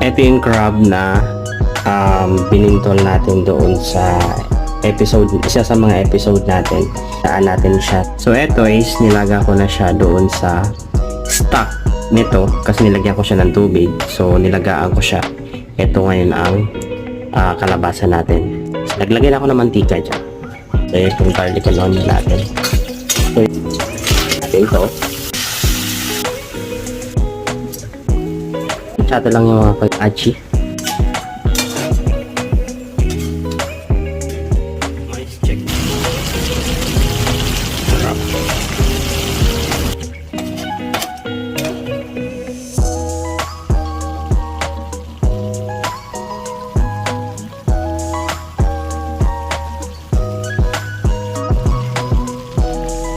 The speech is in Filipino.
ito yung crab na binintol natin doon sa episode, isa sa mga episode natin. Saan natin siya. So ito is nilaga ko na siya doon sa stock nito kasi nilagyan ko siya ng tubig. So nilagaan ko siya. Ito ngayon ang kalabasa natin. So, naglagay na ako ng mantika dyan. So itong garlic and onion natin. So ito. Chato lang yung mga achi.